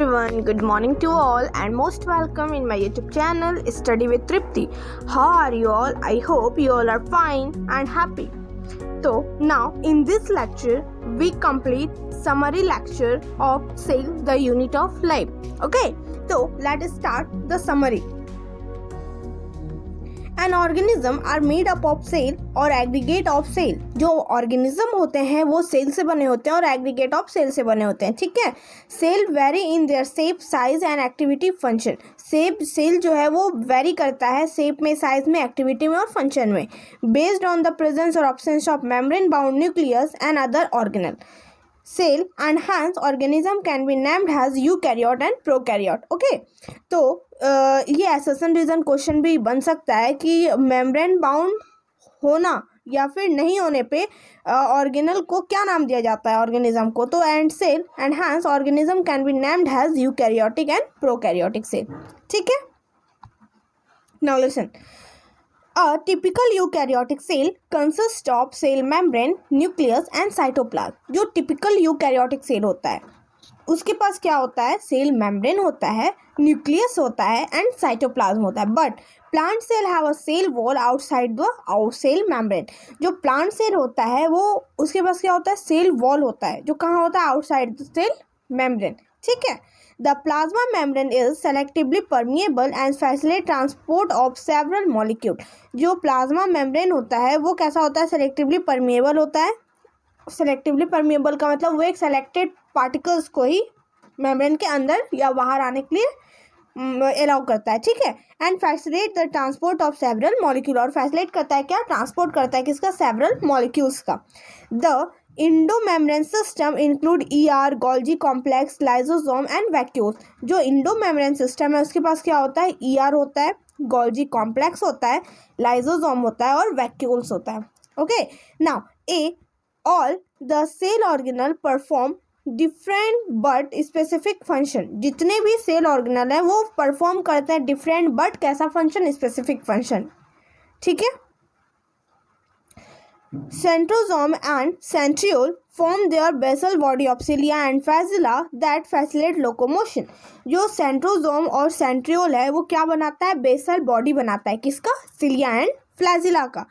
Everyone, good morning to all and most welcome in my YouTube channel Study with Tripti. How are you all? I hope you all are fine and happy. So now in this lecture we complete summary lecture of cell the unit of life. Okay, so let us start the summary. An organism are made up of cell और aggregate of cell. जो organism होते हैं वो cell से बने होते हैं और aggregate of cell से बने होते हैं. ठीक है. Cell vary in their shape, size and activity function. Cell जो है वो vary करता है shape में, size में, activity में और function में based on the presence or absence of membrane bound nucleus and other organelle. Cell and hence organism can be named as eukaryote and prokaryote. Okay, तो ये एसेशन रीजन क्वेश्चन भी बन सकता है कि मेम्ब्रेन बाउंड होना या फिर नहीं होने पे ऑर्गेनल को क्या नाम दिया जाता है ऑर्गेनिज्म को. तो and cell and hence organism can be named as eukaryotic and prokaryotic cell. ठीक है. Now listen. A typical eukaryotic cell consists of cell membrane, nucleus and cytoplasm. जो typical eukaryotic cell होता है उसके पास क्या होता है? सेल मेम्ब्रेन होता है, न्यूक्लियस होता है एंड साइटोप्लाज्म होता है. But plant cell have a cell wall outside the out cell membrane. जो प्लांट सेल होता है वो उसके पास क्या होता है? सेल वॉल होता है जो कहाँ होता है? Outside the cell membrane. ठीक है. The plasma membrane is selectively permeable and facilitate transport of several molecules. जो प्लाज्मा मेम्ब्रेन होता है वो कैसा होता है? सेलेक्टिवली परमिएबल होता है. सेलेक्टिवली परमिएबल का मतलब वो एक सेलेक्टेड पार्टिकल्स को ही मेम्ब्रेन के अंदर या बाहर आने के लिए अलाउ करता है. ठीक है. And facilitate the transport of several molecule. और फैसिलिटेट करता है क्या? ट्रांसपोर्ट करता है किसका? सेवरल मॉलिक्यूल्स का. The endomembrane system include ER, Golgi complex, lysosome and vacuoles. जो इंडोमेम्ब्रेन सिस्टम है उसके पास क्या होता है? ER होता है, गोल्जी कॉम्प्लेक्स होता है, लाइसोसोम होता है और वैक्यूल्स होता है. Okay. Now all the cell organelle perform different but specific function. जितने भी सेल ऑर्गेनल हैं वो परफॉर्म करते हैं डिफरेंट बट कैसा फंक्शन? Specific function. ठीक है. Centrosome and centriole form their basal body of cilia and fascia that facilitate locomotion. जो सेंट्रोजोम और सेंट्रियोल है वो क्या बनाता है? बेसल बॉडी बनाता है. किसका? सिलिया एंड फ्लैजिला का.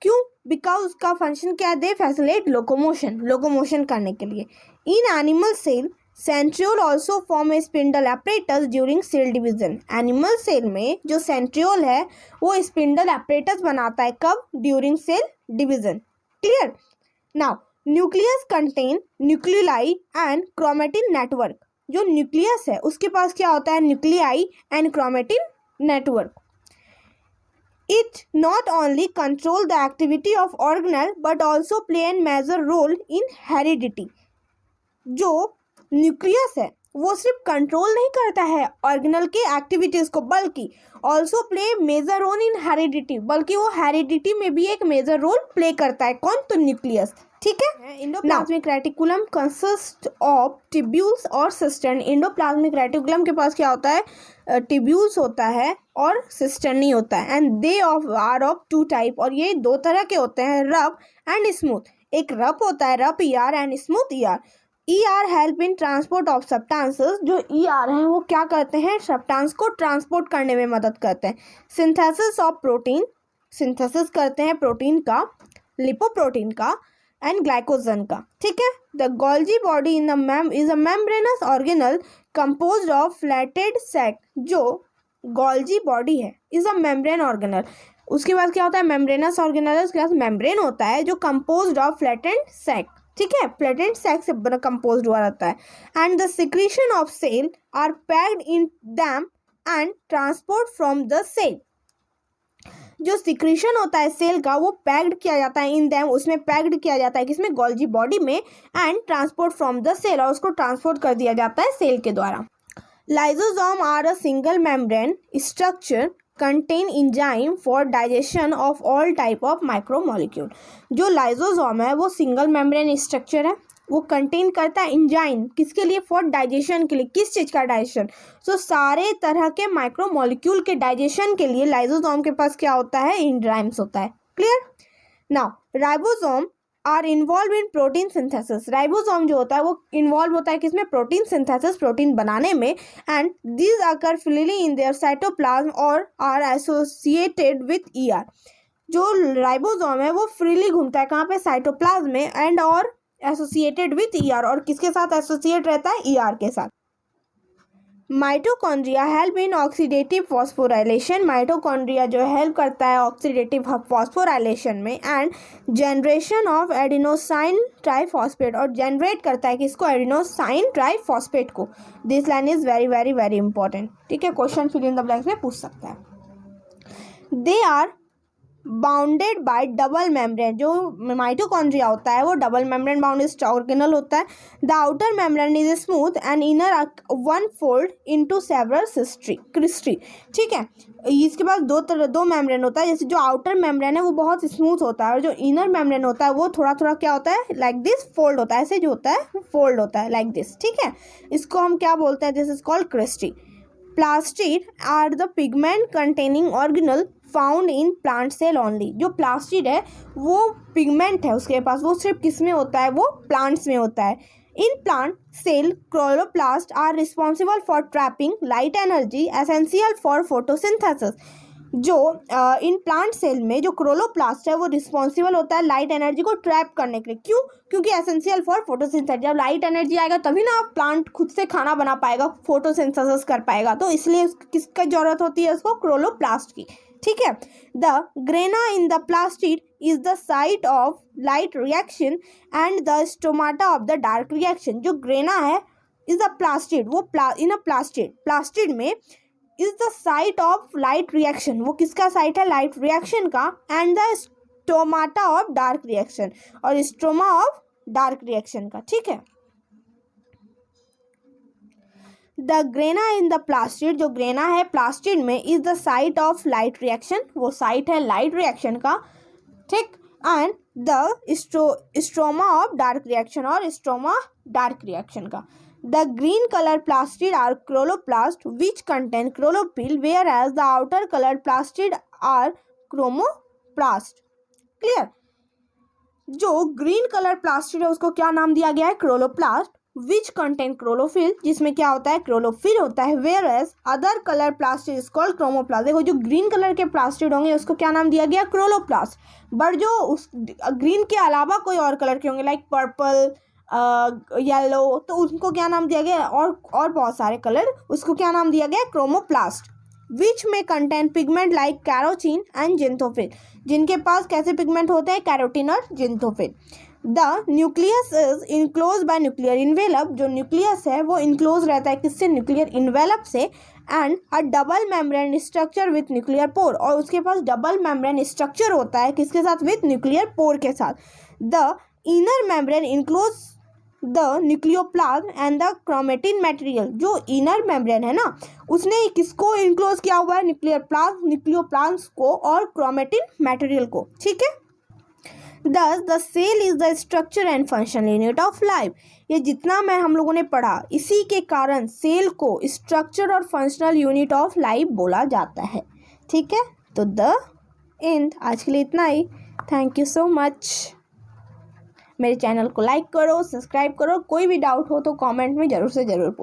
क्यों? बिकॉज उसका फंक्शन क्या दे? फैसिलिटेट लोकोमोशन करने के लिए. In animal cell centriole also form a spindle apparatus during cell division. Animal cell में जो सेंट्रियोल है वो स्पिंडल एपरेटस बनाता है. कब? During cell division. Clear. Now nucleus contain nucleoli and chromatin network. जो न्यूक्लियस है उसके पास क्या होता है? Nucleoli and chromatin network. It not only control the activity of organelle but also play a major role in heredity. जो nucleus है वो सिर्फ कंट्रोल नहीं करता है ऑर्गेनल के एक्टिविटीज को बल्कि also play major role in heredity. बल्कि वो हेरिडिटी में भी एक मेजर रोल प्ले करता है. कौन? तो न्यूक्लियस. ठीक है. Endoplasmic reticulum consist of tubules और सिस्टर्न. इंडोप्लाज्मिक रेटिकुलम के पास क्या होता है? टिब्यूल्स होता है और सिस्टर्नी होता है. And they are of two type. और ये दो तरह के होते हैं, रफ एंड स्मूथ. एक रफ होता है rough ER and smooth ER. ER help in transport of substances. जो ER हैं वो क्या करते हैं? सब्सटेंस को ट्रांसपोर्ट करने में मदद करते हैं. Synthesis of protein. सिंथेसिस करते हैं प्रोटीन का, लिपोप्रोटीन का एंड ग्लाइकोजन का. ठीक है. The Golgi body in the is a membranous organelle composed of flattened sac. जो गोल्जी बॉडी है इज अ मेम्ब्रेन ऑर्गेनल. उसके बाद क्या होता है? मेम्ब्रेनस ऑर्गेनल है, उसके बाद मेम्ब्रेन होता है जो कंपोज्ड ऑफ फ्लैटेड सैक. ठीक है. फ्लैटेड सैक से कंपोज्ड हुआ रहता है. And the secretion of cell are packed in them and transport from the cell. जो सिक्रीशन होता है सेल का वो पैक्ड किया जाता है इन दैम. उसमें पैक्ड किया जाता है किसमें? गोल्जी बॉडी में. And transport from the cell. और उसको ट्रांसपोर्ट कर दिया जाता है सेल के द्वारा. Lysosome are a single membrane structure contain enzyme for digestion of all type of micromolecule. जो लाइसोसोम है वो सिंगल मेम्ब्रेन स्ट्रक्चर है. वो कंटेन करता है इंजाइम. किसके लिए? फॉर डाइजेशन के लिए. किस चीज़ का डाइजेशन? सो सारे तरह के माइक्रोमोलिक्यूल के डाइजेशन के लिए लाइसोसोम के पास क्या होता है? एंजाइम्स होता है. Clear. Now ribosome are involve in protein synthesis. Ribosome जो होता है वो इन्वॉल्व होता है किसमें, प्रोटीन सिंथेसिस, प्रोटीन बनाने में। And these occur freely in their cytoplasm और आर एसोसिएटेड विथ ईआर। जो राइबोसोम है वो फ्रीली घूमता है कहाँ पे, साइटोप्लाज्म में, एंड और एसोसिएटेड विथ ईआर, और किसके साथ एसोसिएट रहता है, ईआर के साथ। Mitochondria help in oxidative phosphorylation. Mitochondria जो हेल्प करता है ऑक्सीडेटिव फॉस्फोराइलेशन में। And generation of adenosine triphosphate, और जनरेट करता है किसको, एडिनोसाइन ट्राइफॉस्फेट को। This line is very very very important, ठीक है, question fill in the blanks में पूछ सकता है। They are bounded by double membrane. जो माइटोकॉन्ड्रिया होता है वो डबल मेम्ब्रेन बाउंडेड ऑर्गेनल होता है। The outer membrane is smooth and inner one fold into several cristae. ठीक है, इसके पास दो मेम्ब्रेन होता है। जैसे जो आउटर मेम्ब्रेन है वो बहुत स्मूथ होता है, और जो इनर मेम्ब्रेन होता है वो थोड़ा थोड़ा क्या होता है, लाइक दिस फोल्ड होता है, ऐसे जो होता है वो फोल्ड होता है लाइक दिस। ठीक है, इसको हम क्या बोलते हैं, this is called cristae. Plastid are the pigment containing organelle found in plant cell only. जो प्लास्टिड है वो पिगमेंट है उसके पास, वो सिर्फ किस में होता है, वो प्लांट्स में होता है। In plant cell chloroplast are responsible for trapping light energy essential for photosynthesis. जो इन प्लांट सेल में जो क्लोरोप्लास्ट है वो रिस्पॉन्सिबल होता है लाइट एनर्जी को ट्रैप करने के लिए। क्यों, क्योंकि एसेंशियल फॉर फोटोसिंथेसिस। जब लाइट एनर्जी आएगा तभी ना प्लांट खुद से खाना बना पाएगा, फोटोसिंथेसिस कर पाएगा, तो इसलिए किसकी जरूरत होती है उसको, क्लोरोप्लास्ट की। ठीक है, the grana in the plastid is the site of light reaction and the stomata of the dark reaction. जो ग्रेना है इज द प्लास्टिड, वो इन अ प्लास्टिड में is the site of light reaction, वो किसका साइट है, लाइट रिएक्शन का। And the stomata of dark reaction, और stoma of dark reaction का। ठीक है, the grana in the plastid, जो ग्रेना है प्लास्टिड में, is the site of light reaction, वो साइट है लाइट रिएक्शन का। ठीक, and the stroma of dark reaction, और स्ट्रोमा डार्क रिएक्शन का। The green colour plastid are chloroplast which contain chlorophyll, whereas the outer colour plastid are chromoplast. Clear, जो green colour plastid है उसको क्या नाम दिया गया है, क्लोरोप्लास्ट, विच कंटेन क्लोरोफिल, जिसमें क्या होता है, क्लोरोफिल होता है। Where as other colour plastid is called chromoplast. देखो जो ग्रीन कलर के प्लास्टिड होंगे उसको क्या नाम दिया गया, क्लोरोप्लास्ट। बट जो उस ग्रीन के अलावा कोई और कलर के होंगे लाइक पर्पल, येलो, तो उनको क्या नाम दिया गया, और बहुत सारे कलर, उसको क्या नाम दिया गया, क्रोमोप्लास्ट। विच में contain pigment like carotene and xanthophyll, जिनके पास कैसे पिगमेंट होते हैं, कैरोटीन और xanthophyll. The nucleus is enclose by nuclear envelope, जो न्यूक्लियस है वो इनक्लोज रहता है किससे, न्यूक्लियर इन्वेलप से। And a double membrane structure with nuclear pore, और उसके पास डबल मेम्ब्रेन स्ट्रक्चर होता है किसके साथ, विथ न्यूक्लियर पोर के साथ। The inner membrane enclose the nucleoplasm and the chromatin material. जो इनर मेम्ब्रेन है ना उसने किसको इनक्लोज किया हुआ है, न्यूक्लियोप्लाज्म को और क्रोमेटिन मटेरियल को। ठीक है, Thus, the cell is the structure and function unit of life. ये जितना मैं हम लोगों ने पढ़ा इसी के कारण सेल को स्ट्रक्चर और फंक्शनल यूनिट ऑफ लाइफ बोला जाता है। ठीक है, तो द एंड आज के लिए इतना ही। Thank you so much. मेरे चैनल को लाइक करो, सब्सक्राइब करो, कोई भी डाउट हो तो कमेंट में ज़रूर से ज़रूर पूछो।